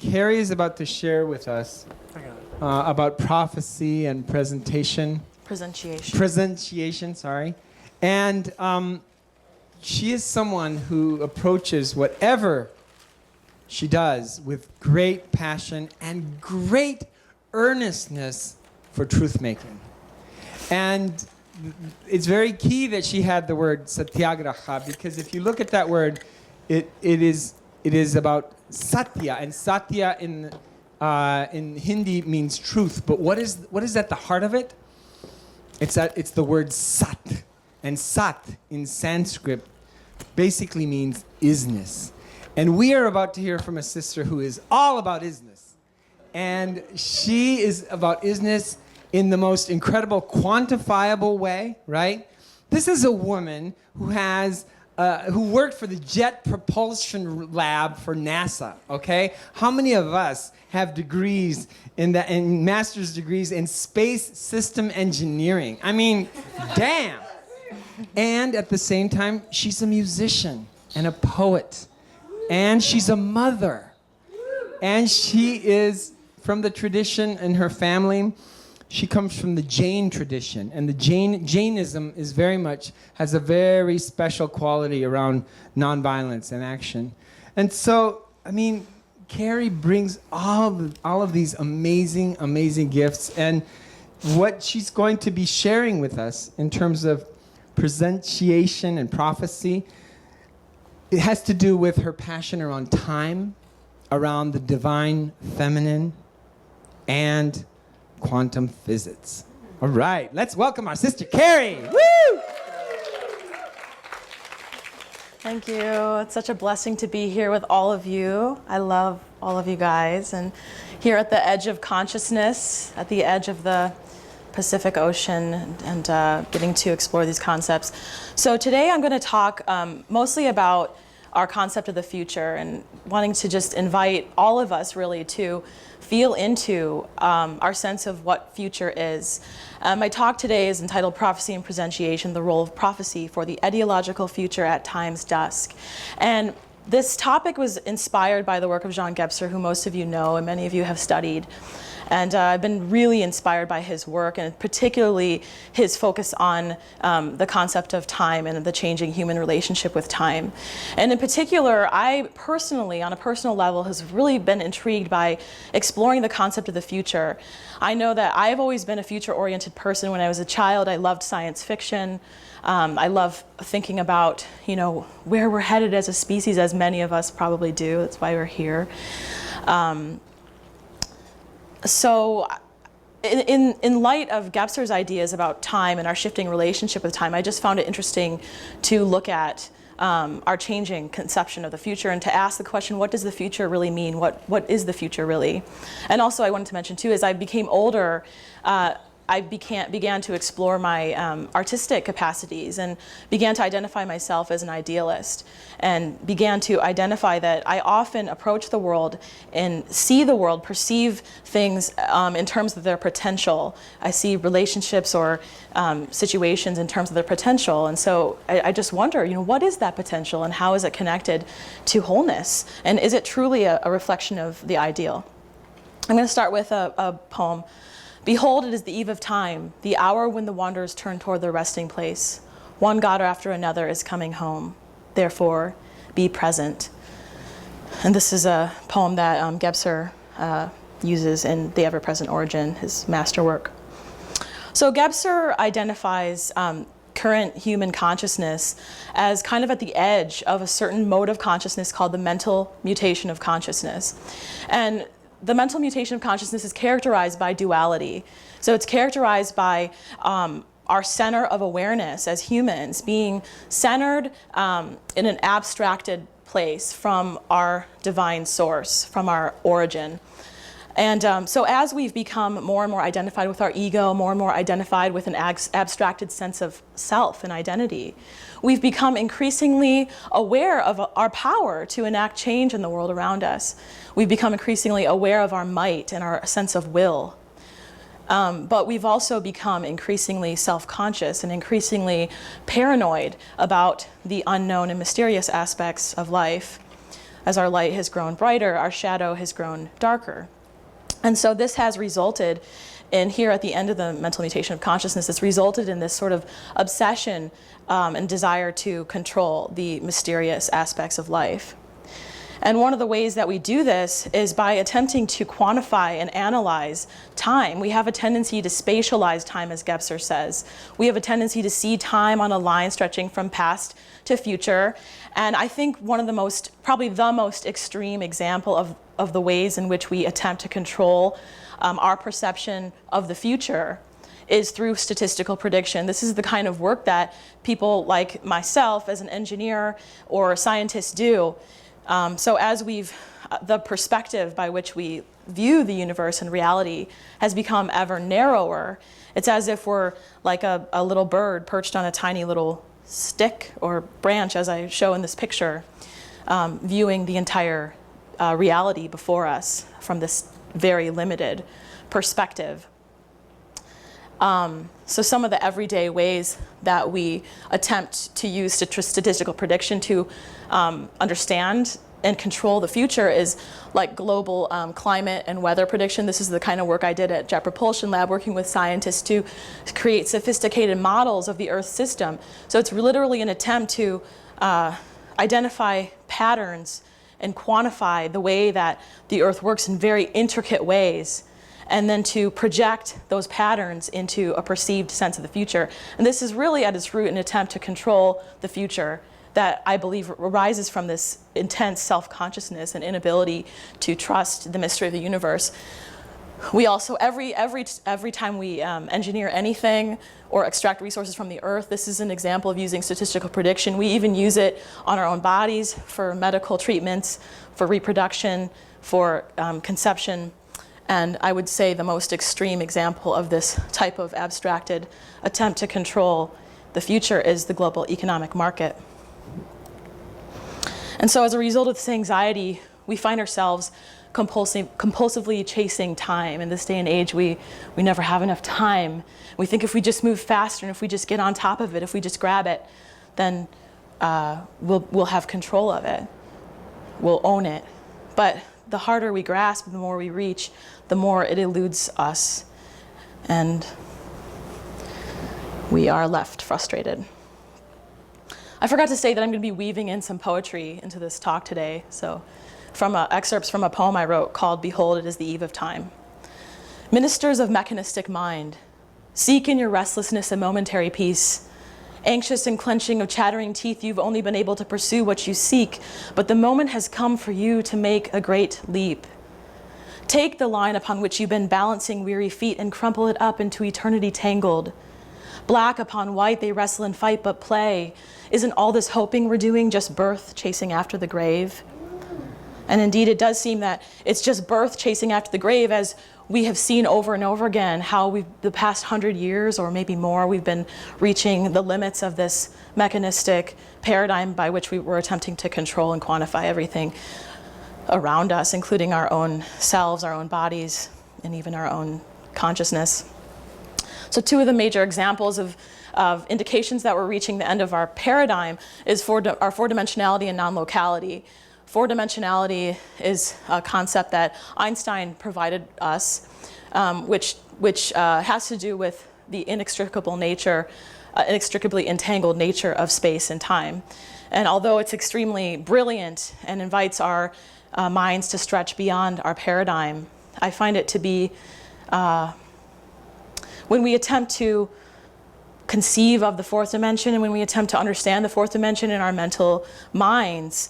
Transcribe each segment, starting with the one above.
Carrie is about to share with us about prophecy and presentation. Presentiation, sorry. And she is someone who approaches whatever she does with great passion and great earnestness for truth-making. And it's very key that she had the word satyagraha, because if you look at that word, it is about satya, and satya in Hindi means truth. But what is at the heart of it? It's the word sat, and sat in Sanskrit basically means isness. And we are about to hear from a sister who is all about isness, and she is about isness in the most incredible, quantifiable way, right? This is a woman who has, who worked for the Jet Propulsion Lab for NASA, okay? How many of us have degrees in master's degrees in space system engineering? I mean, damn. And at the same time, she's a musician and a poet, and she's a mother. And she is from the tradition in her family. She comes from the Jain tradition, and the Jainism is has a very special quality around nonviolence and action. And so, I mean, Carrie brings all of these amazing, amazing gifts, and what she's going to be sharing with us in terms of presentiation and prophecy, it has to do with her passion around time, around the divine feminine, and quantum physics. All right, let's welcome our sister Carrie. Woo! Thank you. It's such a blessing to be here with all of you. I love all of you guys. And here at the edge of consciousness, at the edge of the Pacific Ocean, and getting to explore these concepts. So today I'm going to talk mostly about our concept of the future, and wanting to just invite all of us really to feel into our sense of what future is. My talk today is entitled Prophecy and Presentiation, the Role of Prophecy for the Eteological Future at Time's Dusk. And this topic was inspired by the work of Jean Gebser, who most of you know and many of you have studied. And I've been really inspired by his work, and particularly his focus on the concept of time and the changing human relationship with time. And in particular, I personally, on a personal level, has really been intrigued by exploring the concept of the future. I know that I've always been a future-oriented person. When I was a child, I loved science fiction. I love thinking about, where we're headed as a species, as many of us probably do. That's why we're here. So in light of Gebser's ideas about time and our shifting relationship with time, I just found it interesting to look at our changing conception of the future, and to ask the question, what does the future really mean? What is the future really? And also I wanted to mention too, as I became older, I began to explore my artistic capacities, and began to identify myself as an idealist, and began to identify that I often approach the world and see the world, perceive things in terms of their potential. I see relationships or situations in terms of their potential, and so I just wonder, what is that potential, and how is it connected to wholeness, and is it truly a reflection of the ideal? I'm going to start with a poem. Behold, it is the eve of time, the hour when the wanderers turn toward their resting place. One God after another is coming home. Therefore, be present. And this is a poem that Gebser uses in The Ever-Present Origin, his masterwork. So Gebser identifies current human consciousness as kind of at the edge of a certain mode of consciousness called the mental mutation of consciousness. And the mental mutation of consciousness is characterized by duality. So it's characterized by our center of awareness as humans being centered in an abstracted place from our divine source, from our origin. And so as we've become more and more identified with our ego, more and more identified with an abstracted sense of self and identity, we've become increasingly aware of our power to enact change in the world around us. We've become increasingly aware of our might and our sense of will. But we've also become increasingly self-conscious and increasingly paranoid about the unknown and mysterious aspects of life. As our light has grown brighter, our shadow has grown darker. And so this has resulted in, here at the end of the mental mutation of consciousness, it's resulted in this sort of obsession and desire to control the mysterious aspects of life. And one of the ways that we do this is by attempting to quantify and analyze time. We have a tendency to spatialize time, as Gebser says. We have a tendency to see time on a line stretching from past to future. And I think one of the most, probably the most extreme example of the ways in which we attempt to control our perception of the future is through statistical prediction. This is the kind of work that people like myself as an engineer or a scientist do. So as the perspective by which we view the universe and reality has become ever narrower. It's as if we're like a little bird perched on a tiny little stick or branch, as I show in this picture, viewing the entire reality before us from this very limited perspective. So some of the everyday ways that we attempt to use statistical prediction to understand and control the future is like global climate and weather prediction. This is the kind of work I did at Jet Propulsion Lab, working with scientists to create sophisticated models of the Earth system. So it's literally an attempt to identify patterns and quantify the way that the Earth works in very intricate ways, and then to project those patterns into a perceived sense of the future. And this is really at its root an attempt to control the future that I believe arises from this intense self-consciousness and inability to trust the mystery of the universe. We also, every time we engineer anything or extract resources from the Earth, this is an example of using statistical prediction. We even use it on our own bodies for medical treatments, for reproduction, for conception. And I would say the most extreme example of this type of abstracted attempt to control the future is the global economic market. And so as a result of this anxiety, we find ourselves compulsively chasing time. In this day and age, we never have enough time. We think if we just move faster and if we just get on top of it, if we just grab it, then we'll have control of it. We'll own it. But the harder we grasp, the more we reach, the more it eludes us. And we are left frustrated. I forgot to say that I'm going to be weaving in some poetry into this talk today. So from excerpts from a poem I wrote called "Behold, it is the Eve of Time." Ministers of mechanistic mind, seek in your restlessness a momentary peace. Anxious and clenching of chattering teeth, you've only been able to pursue what you seek, but the moment has come for you to make a great leap. Take the line upon which you've been balancing weary feet and crumple it up into eternity tangled. Black upon white they wrestle and fight but play. Isn't all this hoping we're doing just birth chasing after the grave? And indeed it does seem that it's just birth chasing after the grave, as we have seen over and over again how the past 100 years or maybe more, we've been reaching the limits of this mechanistic paradigm by which we were attempting to control and quantify everything around us, including our own selves, our own bodies, and even our own consciousness. So two of the major examples of indications that we're reaching the end of our paradigm is our four-dimensionality and non-locality. Four-dimensionality is a concept that Einstein provided us, which has to do with the inextricably entangled nature of space and time. And although it's extremely brilliant and invites our minds to stretch beyond our paradigm, I find it to be, when we attempt to conceive of the fourth dimension and when we attempt to understand the fourth dimension in our mental minds,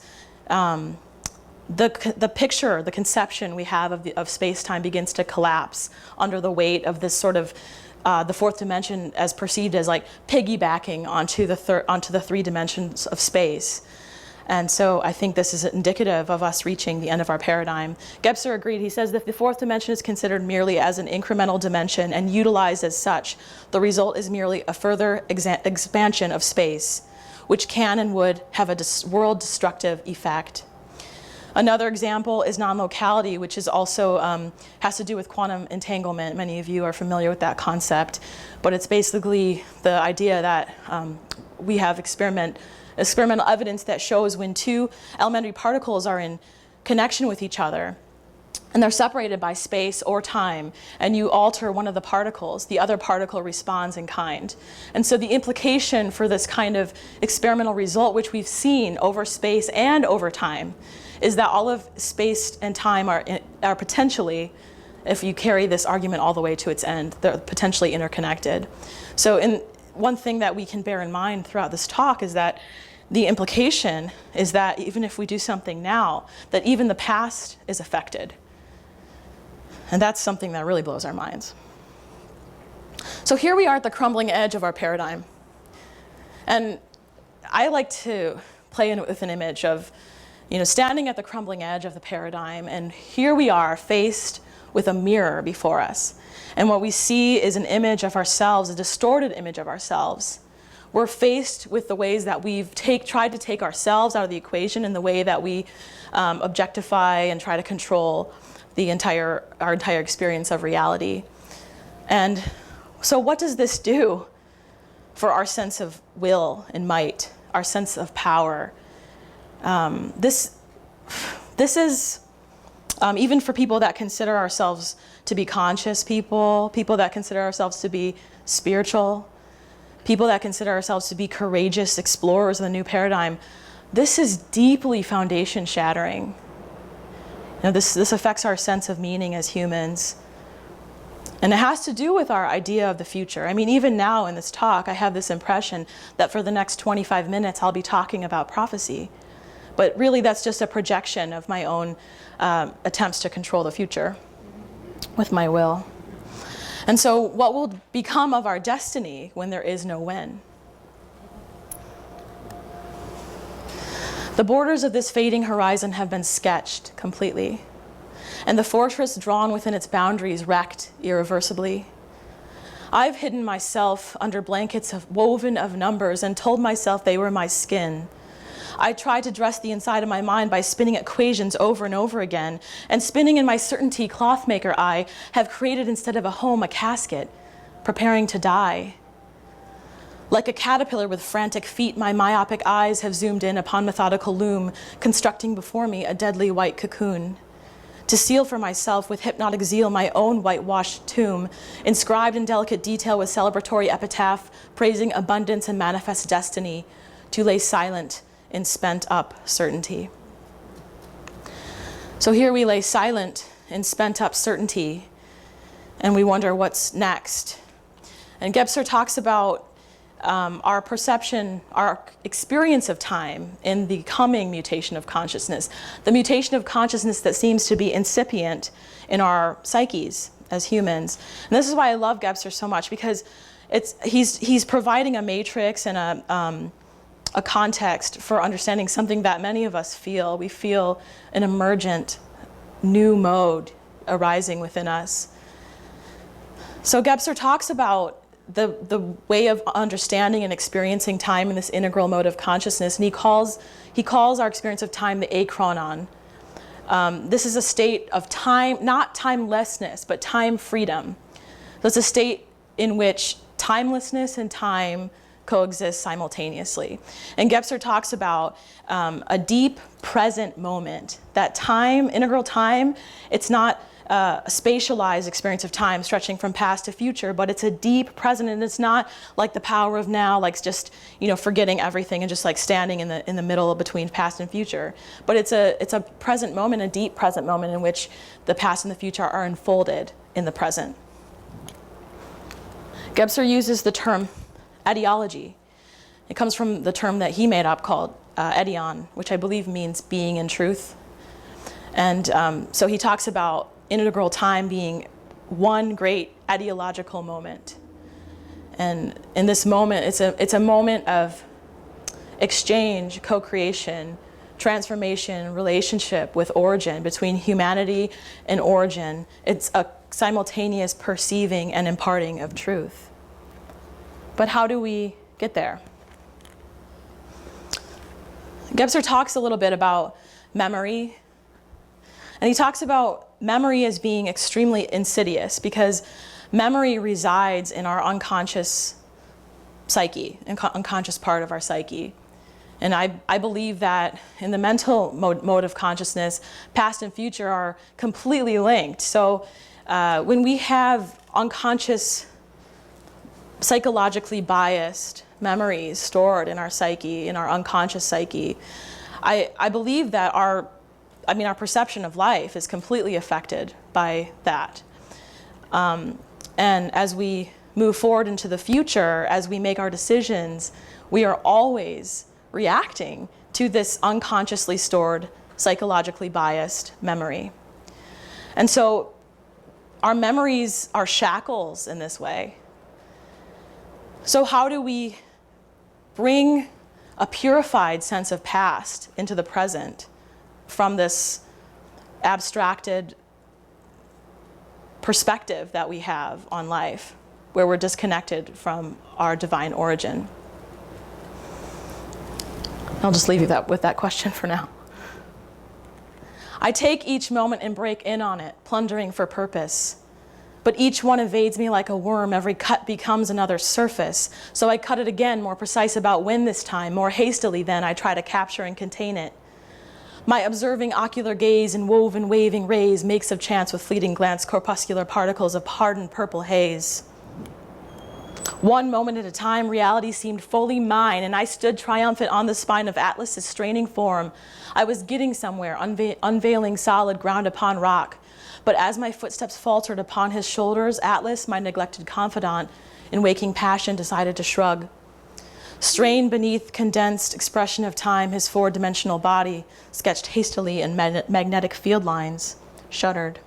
the picture, the conception we have of space-time begins to collapse under the weight of this sort of the fourth dimension as perceived as like piggybacking onto the three dimensions of space. And so I think this is indicative of us reaching the end of our paradigm. Gebser agreed. He says that the fourth dimension is considered merely as an incremental dimension and utilized as such. The result is merely a further expansion of space, which can and would have a world-destructive effect. Another example is non-locality, which is also has to do with quantum entanglement. Many of you are familiar with that concept, but it's basically the idea that we have experimental evidence that shows when two elementary particles are in connection with each other, and they're separated by space or time, and you alter one of the particles, the other particle responds in kind. And so the implication for this kind of experimental result, which we've seen over space and over time, is that all of space and time are potentially, if you carry this argument all the way to its end, they're potentially interconnected. So one thing that we can bear in mind throughout this talk is that the implication is that even if we do something now, that even the past is affected. And that's something that really blows our minds. So here we are at the crumbling edge of our paradigm. And I like to play with an image of, standing at the crumbling edge of the paradigm, and here we are faced with a mirror before us. And what we see is an image of ourselves, a distorted image of ourselves. We're faced with the ways that we've tried to take ourselves out of the equation, and the way that we objectify and try to control our entire experience of reality. And so what does this do for our sense of will and might, our sense of power? This is, even for people that consider ourselves to be conscious people that consider ourselves to be spiritual, people that consider ourselves to be courageous explorers of the new paradigm, this is deeply foundation shattering. This affects our sense of meaning as humans. And it has to do with our idea of the future. I mean, even now in this talk, I have this impression that for the next 25 minutes, I'll be talking about prophecy. But really, that's just a projection of my own attempts to control the future with my will. And so what will become of our destiny when there is no when? The borders of this fading horizon have been sketched completely, and the fortress drawn within its boundaries wrecked irreversibly. I've hidden myself under blankets woven of numbers and told myself they were my skin. I tried to dress the inside of my mind by spinning equations over and over again, and spinning in my certainty clothmaker I have created instead of a home a casket, preparing to die. Like a caterpillar with frantic feet, my myopic eyes have zoomed in upon methodical loom, constructing before me a deadly white cocoon. To seal for myself with hypnotic zeal my own whitewashed tomb, inscribed in delicate detail with celebratory epitaph, praising abundance and manifest destiny, to lay silent in spent-up certainty. So here we lay silent in spent-up certainty, and we wonder what's next. And Gebser talks about our perception, our experience of time in the coming mutation of consciousness, the mutation of consciousness that seems to be incipient in our psyches as humans. And this is why I love Gebser so much, because he's providing a matrix and a context for understanding something that many of us feel. We feel an emergent new mode arising within us. So Gebser talks about the way of understanding and experiencing time in this integral mode of consciousness, and he calls our experience of time the achronon. This is a state of time, not timelessness, but time freedom. So it's a state in which timelessness and time coexist simultaneously. And Gebser talks about a deep present moment. That time, integral time, it's not a spatialized experience of time stretching from past to future, but it's a deep present, and it's not like the power of now, like just forgetting everything and just like standing in the middle between past and future. But it's a present moment, a deep present moment in which the past and the future are unfolded in the present. Gebser uses the term etiology. It comes from the term that he made up called etion, which I believe means being in truth. And so he talks about integral time being one great etiological moment. And in this moment, it's a moment of exchange, co-creation, transformation, relationship with origin, between humanity and origin. It's a simultaneous perceiving and imparting of truth. But how do we get there? Gebser talks a little bit about memory. And he talks about memory as being extremely insidious, because memory resides in our unconscious psyche, unconscious part of our psyche. And I believe that in the mental mode of consciousness, past and future are completely linked. So when we have unconscious, psychologically biased memories stored in our psyche, in our unconscious psyche, I believe that our perception of life is completely affected by that. And as we move forward into the future, as we make our decisions, we are always reacting to this unconsciously stored, psychologically biased memory. And so our memories are shackles in this way. So how do we bring a purified sense of past into the present from this abstracted perspective that we have on life, where we're disconnected from our divine origin? I'll just leave you with that question for now. I take each moment and break in on it, plundering for purpose. But each one evades me like a worm. Every cut becomes another surface. So I cut it again, more precise about when this time. More hastily then I try to capture and contain it. My observing ocular gaze in woven waving rays makes of chance with fleeting glance corpuscular particles of hardened purple haze. One moment at a time, reality seemed fully mine, and I stood triumphant on the spine of Atlas's straining form. I was getting somewhere, unveiling solid ground upon rock. But as my footsteps faltered upon his shoulders, Atlas, my neglected confidant, in waking passion decided to shrug. Strained beneath condensed expression of time, his four-dimensional body, sketched hastily in magnetic field lines, shuddered.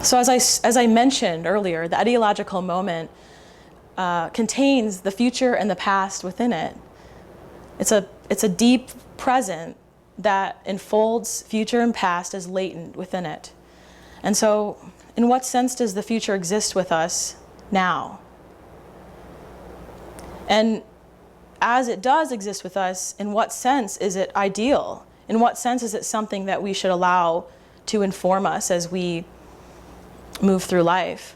So as I mentioned earlier, the eteological moment contains the future and the past within it. It's a deep present that enfolds future and past as latent within it. And so, in what sense does the future exist with us now? And as it does exist with us, in what sense is it ideal? In what sense is it something that we should allow to inform us as we move through life?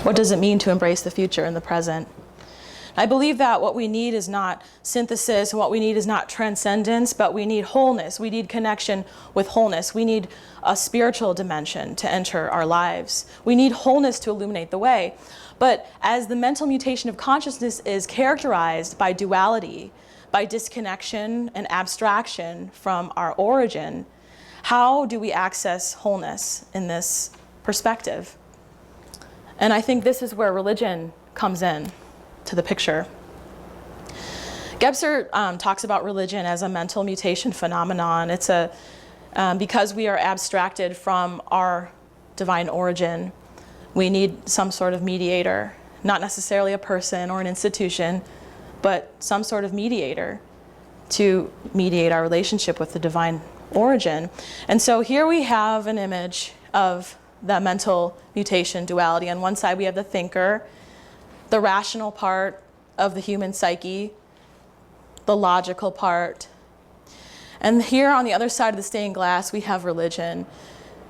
What does it mean to embrace the future in the present? I believe that what we need is not synthesis, and what we need is not transcendence, but we need wholeness. We need connection with wholeness. We need a spiritual dimension to enter our lives. We need wholeness to illuminate the way. But as the mental mutation of consciousness is characterized by duality, by disconnection and abstraction from our origin, how do we access wholeness in this perspective? And I think this is where religion comes in to the picture. Gebser talks about religion as a mental mutation phenomenon. It's because we are abstracted from our divine origin, we need some sort of mediator, not necessarily a person or an institution, but some sort of mediator to mediate our relationship with the divine origin. And so here we have an image of the mental mutation duality. On one side we have the thinker, the rational part of the human psyche, the logical part. And here on the other side of the stained glass we have religion.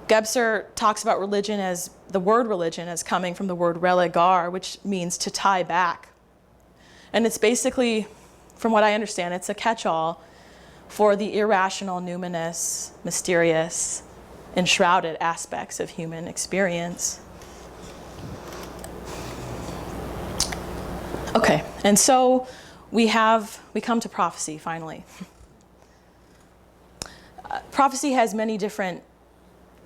Gebser talks about religion as, the word religion as coming from the word relegar, which means to tie back. And it's basically, from what I understand, it's a catch-all for the irrational, numinous, mysterious, enshrouded aspects of human experience. Okay, and so we come to prophecy finally. Prophecy has many different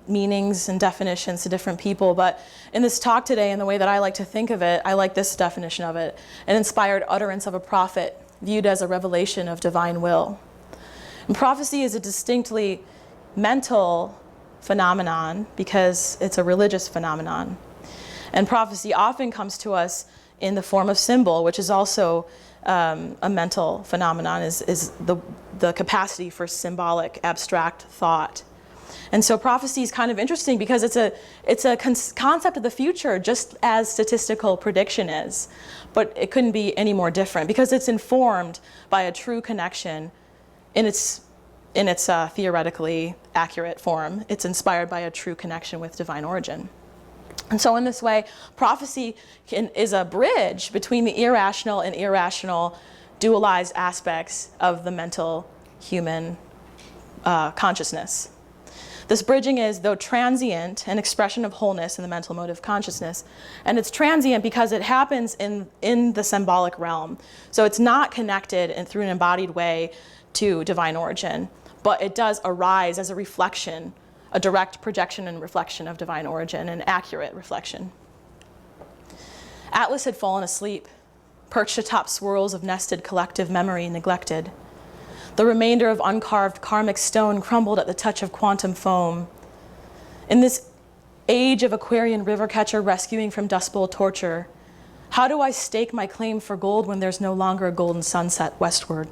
meanings and definitions to different people, but in this talk today, and the way that I like to think of it, I like this definition of it: an inspired utterance of a prophet viewed as a revelation of divine will. And prophecy is a distinctly mental phenomenon because it's a religious phenomenon. And prophecy often comes to us in the form of symbol, which is also a mental phenomenon, is the capacity for symbolic, abstract thought. And so prophecy is kind of interesting because it's a concept of the future, just as statistical prediction is. But it couldn't be any more different because it's informed by a true connection in its in its theoretically accurate form. It's inspired by a true connection with divine origin. And so in this way, prophecy is a bridge between the irrational and irrational dualized aspects of the mental human consciousness. This bridging is, though transient, an expression of wholeness in the mental mode of consciousness. And it's transient because it happens in the symbolic realm. So it's not connected through an embodied way to divine origin, but it does arise as a reflection, a direct projection and reflection of divine origin, an accurate reflection. Atlas had fallen asleep, perched atop swirls of nested collective memory neglected. The remainder of uncarved karmic stone crumbled at the touch of quantum foam. In this age of Aquarian river catcher rescuing from Dust Bowl torture, how do I stake my claim for gold when there's no longer a golden sunset westward?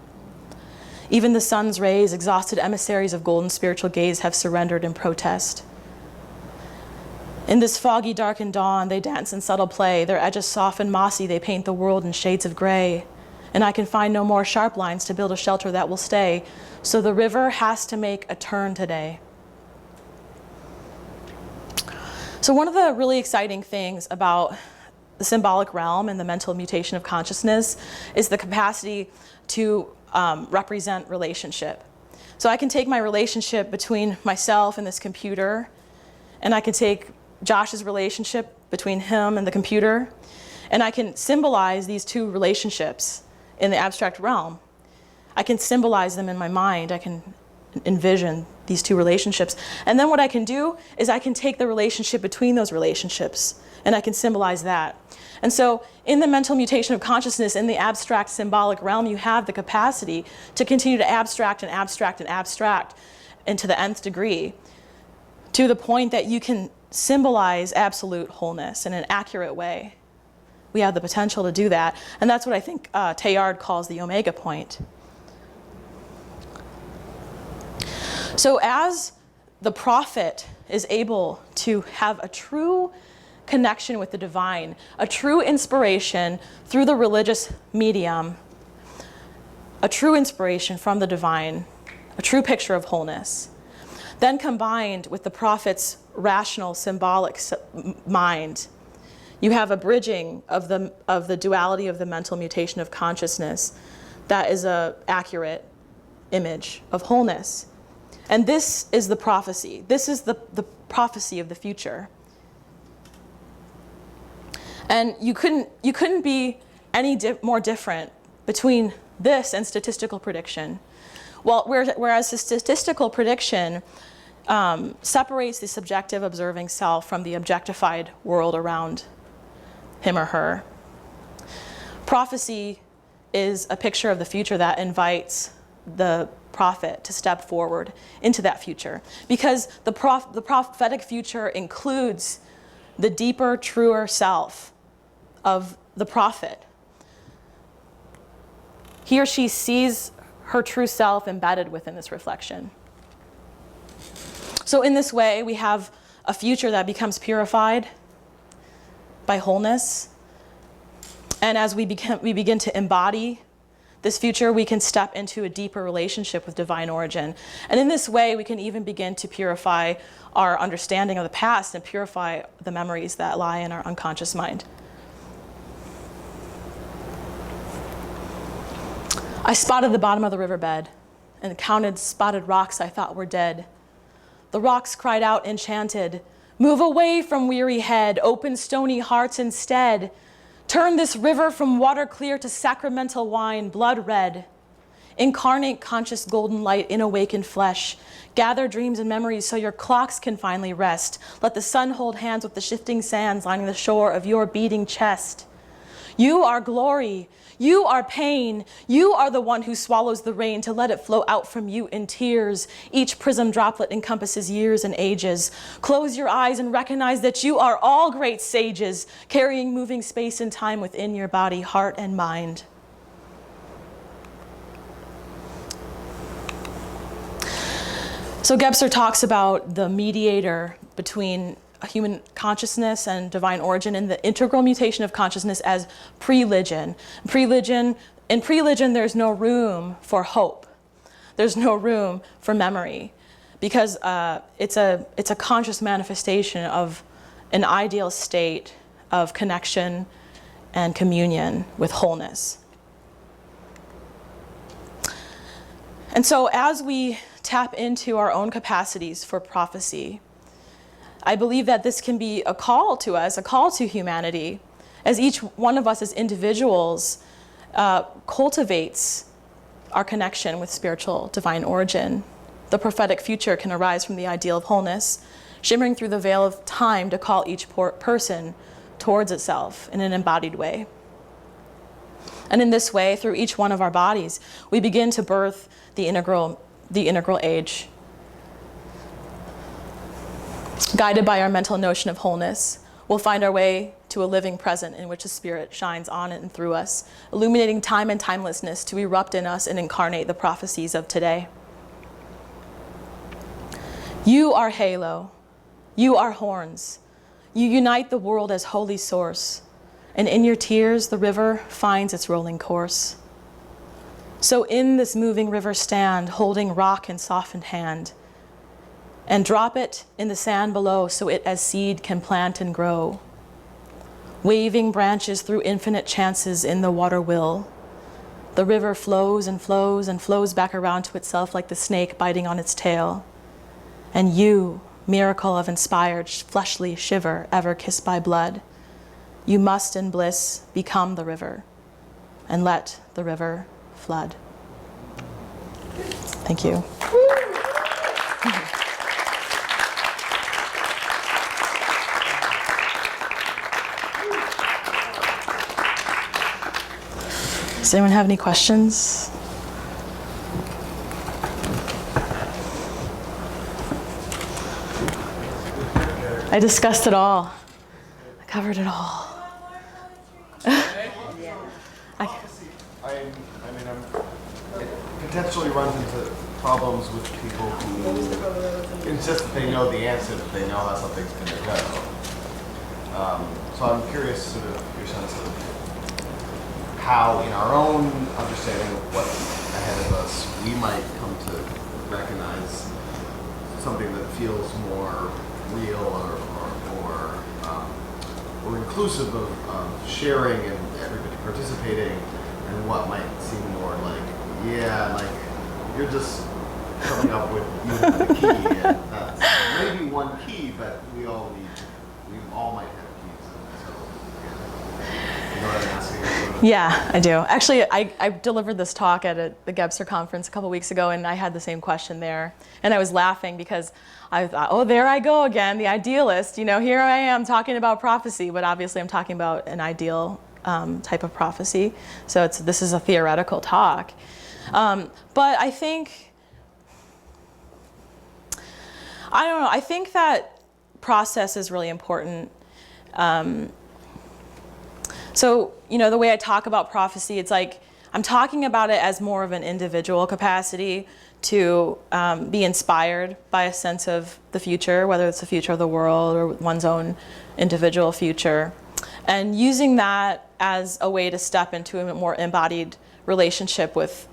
Even the sun's rays, exhausted emissaries of golden spiritual gaze, have surrendered in protest. In this foggy, darkened dawn, they dance in subtle play. Their edges soft and mossy, they paint the world in shades of gray. And I can find no more sharp lines to build a shelter that will stay. So the river has to make a turn today. So one of the really exciting things about the symbolic realm and the mental mutation of consciousness is the capacity to represent relationship. So I can take my relationship between myself and this computer, and I can take Josh's relationship between him and the computer, and I can symbolize these two relationships in the abstract realm. I can symbolize them in my mind. I can envision these two relationships. And then what I can do is I can take the relationship between those relationships and I can symbolize that. And so in the mental mutation of consciousness, in the abstract symbolic realm, you have the capacity to continue to abstract and abstract and abstract and to the nth degree, to the point that you can symbolize absolute wholeness in an accurate way. We have the potential to do that. And that's what I think Teilhard calls the omega point. So as the prophet is able to have a true connection with the divine, a true inspiration through the religious medium, a true inspiration from the divine, a true picture of wholeness, then combined with the prophet's rational, symbolic mind, you have a bridging of the duality of the mental mutation of consciousness that is an accurate image of wholeness. And this is the prophecy. This is the prophecy of the future. And you couldn't be any more different between this and statistical prediction. Well, whereas the statistical prediction separates the subjective observing self from the objectified world around him or her. Prophecy is a picture of the future that invites the prophet to step forward into that future, because the prophetic future includes the deeper, truer self of the prophet. He or she sees her true self embedded within this reflection. So in this way, we have a future that becomes purified by wholeness. And as we begin to embody this future, we can step into a deeper relationship with divine origin. And in this way, we can even begin to purify our understanding of the past and purify the memories that lie in our unconscious mind. I spotted the bottom of the riverbed and counted spotted rocks I thought were dead. The rocks cried out enchanted, "Move away from weary head, open stony hearts instead. Turn this river from water clear to sacramental wine, blood red. Incarnate conscious golden light in awakened flesh. Gather dreams and memories so your clocks can finally rest. Let the sun hold hands with the shifting sands lining the shore of your beating chest. You are glory. You are pain. You are the one who swallows the rain to let it flow out from you in tears. Each prism droplet encompasses years and ages. Close your eyes and recognize that you are all great sages, carrying moving space and time within your body, heart, and mind." So Gebser talks about the mediator between a human consciousness and divine origin and the integral mutation of consciousness as preligion. In preligion, there's no room for hope. there's no room for memory, because it's a conscious manifestation of an ideal state of connection and communion with wholeness. And so as we tap into our own capacities for prophecy, I believe that this can be a call to us, a call to humanity, as each one of us as individuals cultivates our connection with spiritual divine origin. The prophetic future can arise from the ideal of wholeness, shimmering through the veil of time to call each person towards itself in an embodied way. And in this way, through each one of our bodies, we begin to birth the integral age. Guided by our mental notion of wholeness, we'll find our way to a living present in which the Spirit shines on and through us, illuminating time and timelessness to erupt in us and incarnate the prophecies of today. You are halo. You are horns. You unite the world as holy source, and in your tears the river finds its rolling course. So in this moving river stand, holding rock in softened hand, and drop it in the sand below so it as seed can plant and grow. Waving branches through infinite chances in the water will. The river flows and flows and flows back around to itself like the snake biting on its tail. And you, miracle of inspired fleshly shiver ever kissed by blood, you must in bliss become the river and let the river flood. Thank you. Does anyone have any questions? I discussed it all. I covered it all. It potentially runs into problems with people who insist that they know the answer, that they know how something's going to go. So I'm curious, sort of, your sense of how, in our own understanding of what's ahead of us, we might come to recognize something that feels more real or inclusive of sharing and everybody participating, and what might seem more like, yeah, like you're just coming up with the key, and that's maybe one key, but we all might have keys. So, you know what I'm asking? Yeah, I do. Actually, I delivered this talk at the Gebser conference a couple weeks ago, and I had the same question there. And I was laughing because I thought, oh, there I go again, the idealist. You know, here I am talking about prophecy, but obviously I'm talking about an ideal type of prophecy. So this is a theoretical talk. But I think, I don't know, I think that process is really important. So, you know, the way I talk about prophecy, it's like I'm talking about it as more of an individual capacity to be inspired by a sense of the future, whether it's the future of the world or one's own individual future, and using that as a way to step into a more embodied relationship with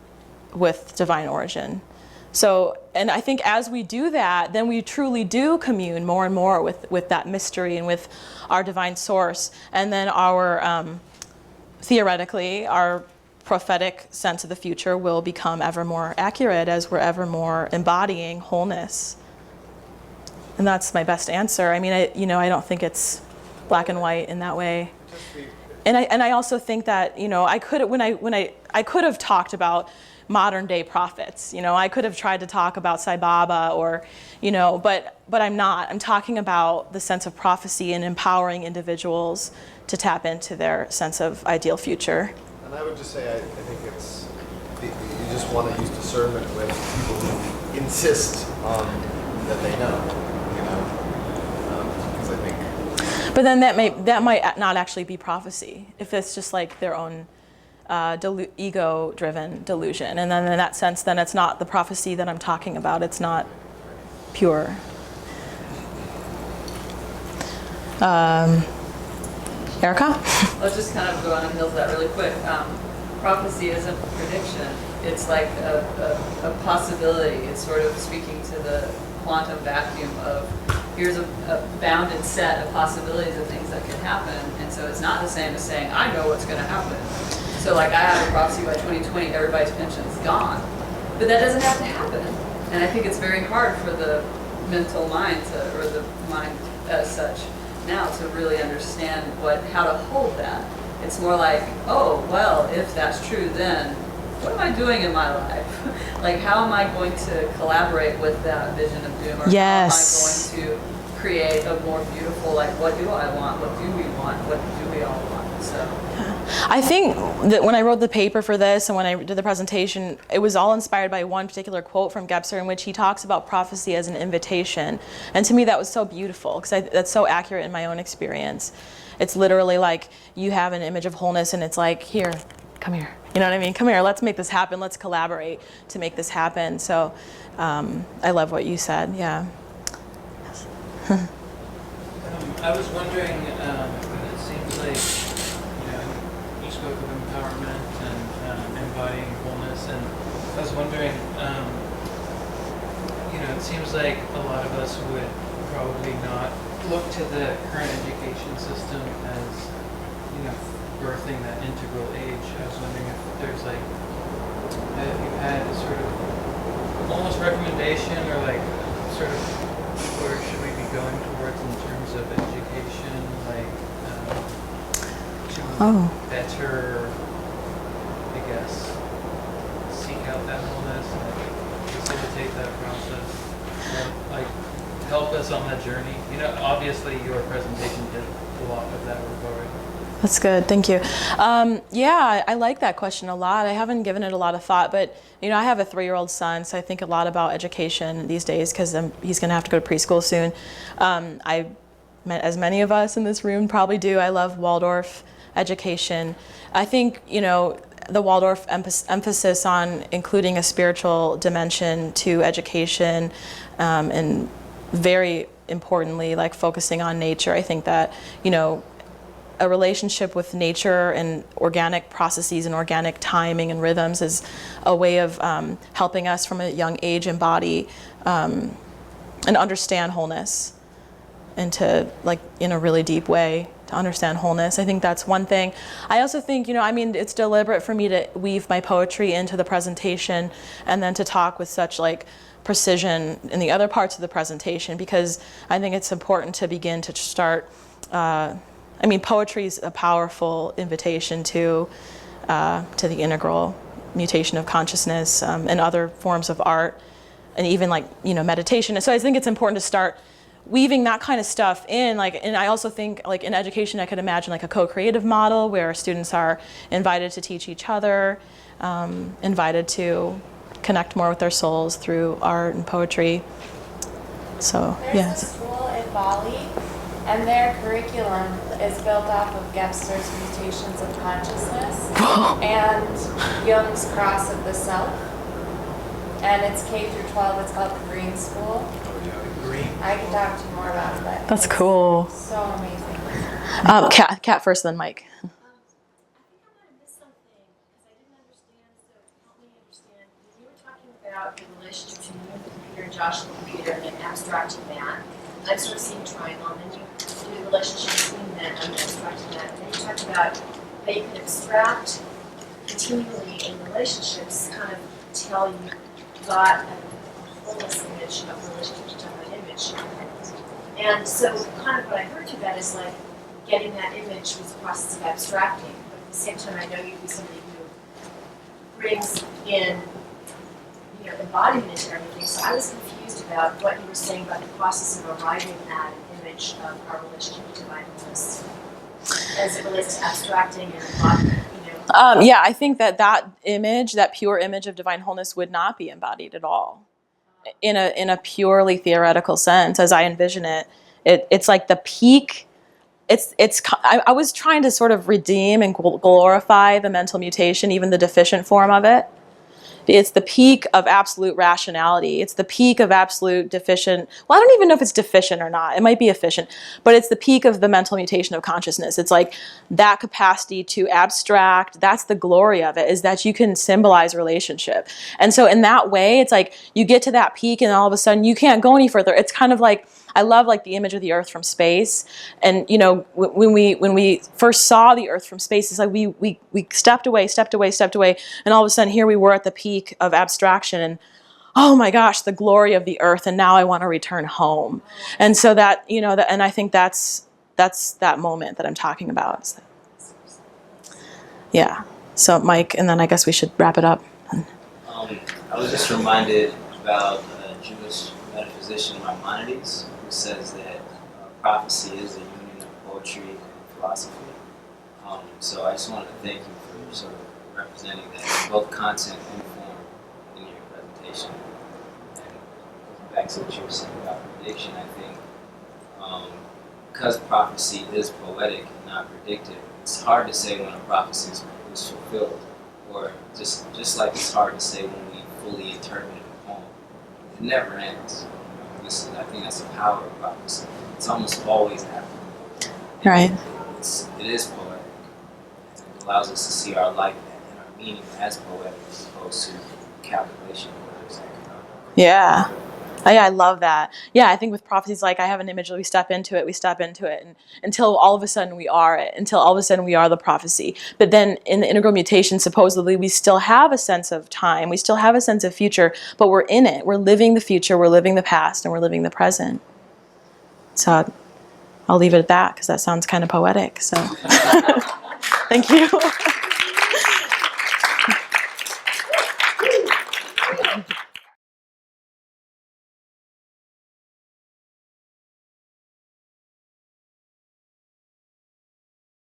divine origin. So, and I think as we do that, then we truly do commune more and more with that mystery and with our divine source. And then our, theoretically, our prophetic sense of the future will become ever more accurate as we're ever more embodying wholeness. And that's my best answer. I mean, I don't think it's black and white in that way. And I also think that, you know, I could have talked about modern day prophets. You know, I could have tried to talk about Sai Baba or, you know, but I'm not. I'm talking about the sense of prophecy and empowering individuals to tap into their sense of ideal future. And I would just say, I think you just want to use discernment with people who insist that they know, you know, because I think. But then that might not actually be prophecy if it's just like their own ego-driven delusion. And then in that sense, then it's not the prophecy that I'm talking about. It's not pure. Erica? Let's just kind of go on the heels of that really quick. Prophecy isn't prediction. it's like a possibility. It's sort of speaking to the quantum vacuum of here's a bounded set of possibilities of things that could happen. And so it's not the same as saying, I know what's going to happen. So like I have a prophecy by 2020, everybody's pension is gone. But that doesn't have to happen. And I think it's very hard for the mental mind or the mind as such now to really understand how to hold that. It's more like, oh, well, if that's true, then what am I doing in my life? Like, how am I going to collaborate with that vision of doom? Or Yes. how am I going to create a more beautiful, like, what do I want? What do we want? What do we all want? So. I think that when I wrote the paper for this and when I did the presentation, it was all inspired by one particular quote from Gebser in which he talks about prophecy as an invitation. And to me, that was so beautiful because that's so accurate in my own experience. It's literally like you have an image of wholeness and it's like, here, come here. You know what I mean? Come here, let's make this happen. Let's collaborate to make this happen. So I love what you said, yeah. I was wondering, it seems like, you spoke of empowerment and embodying wholeness, and I was wondering, it seems like a lot of us would probably not look to the current education system as, birthing that integral age. I was wondering if there's if you had a sort of almost recommendation or sort of where should we be going towards in terms of education, to better, I guess, seek out that wholeness and facilitate that process, or, help us on that journey. Obviously your presentation did a lot of that regard. That's good, thank you. Yeah, I like that question a lot. I haven't given it a lot of thought, but I have a 3-year-old son, so I think a lot about education these days because he's gonna have to go to preschool soon. As many of us in this room probably do, I love Waldorf education. I think, the Waldorf emphasis on including a spiritual dimension to education and very importantly, focusing on nature. I think that, a relationship with nature and organic processes and organic timing and rhythms is a way of helping us from a young age embody and understand wholeness and to, in a really deep way, to understand wholeness. I think that's one thing. I also think, it's deliberate for me to weave my poetry into the presentation and then to talk with such precision in the other parts of the presentation because I think it's important to begin to start poetry is a powerful invitation to the integral mutation of consciousness and other forms of art and even meditation. And so I think it's important to start weaving that kind of stuff in. And I also think in education I could imagine a co-creative model where students are invited to teach each other, invited to connect more with their souls through art and poetry. So There's a school in Bali, and their curriculum is built off of Gebser's Mutations of Consciousness and Jung's Cross of the Self. And it's K through 12. It's called the Green School. Green. I can talk to you more about it, but that's cool. So amazing. Kat first, then Mike. I think I might have missed something because I didn't understand, so help me understand. You were talking about the relationship between you and the computer and Josh and the computer and then abstracting that. I'm sort of seeing triangle, and then you do the relationship between them and abstracting that. And then you talked about how you can abstract continually in relationships, kind of till you got a wholeness image of relationship to divine image. And so kind of what I heard through that is getting that image was a process of abstracting, but at the same time I know you'd be somebody who brings in embodiment into everything. So I was confused about what you were saying about the process of arriving at an image of our relationship to divine wholeness as it relates to abstracting and embodiment. Yeah, I think that image, that pure image of divine wholeness would not be embodied at all. In a purely theoretical sense, as I envision it, it's like the peak. I was trying to sort of redeem and glorify the mental mutation, even the deficient form of it, It's the peak of absolute rationality. It's the peak of absolute deficient. Well, I don't even know if it's deficient or not. It might be efficient, but it's the peak of the mental mutation of consciousness. It's like that capacity to abstract. That's the glory of it, is that you can symbolize relationship. And so in that way, it's like you get to that peak and all of a sudden you can't go any further. It's kind of like, I love like the image of the Earth from space. And you know, when we first saw the Earth from space, it's like we stepped away, and all of a sudden here we were at the peak of abstraction, and oh my gosh, the glory of the Earth, and now I want to return home. And so that, you know, and I think that's that moment that I'm talking about. Yeah. So Mike, and then I guess we should wrap it up. I was just reminded about a Jewish metaphysician, Maimonides, who says that prophecy is the union of poetry and philosophy. So I just wanted to thank you for sort of representing that, both content and form in your presentation. And going back to what you were saying about prediction, I think because prophecy is poetic and not predictive, it's hard to say when a prophecy is fulfilled, or just like it's hard to say when we fully interpret a poem. It never ends. I think that's the power of prophecy. It's almost always happening. Right. It is poetic. It allows us to see our life and our meaning as poetic as opposed to calculation. Yeah. Yeah, I love that. Yeah, I think with prophecies, like I have an image that we step into it, and until all of a sudden we are it, until all of a sudden we are the prophecy. But then in the integral mutation, supposedly we still have a sense of time, we still have a sense of future, but we're in it. We're living the future, we're living the past, and we're living the present. So I'll leave it at that because that sounds kind of poetic. So thank you.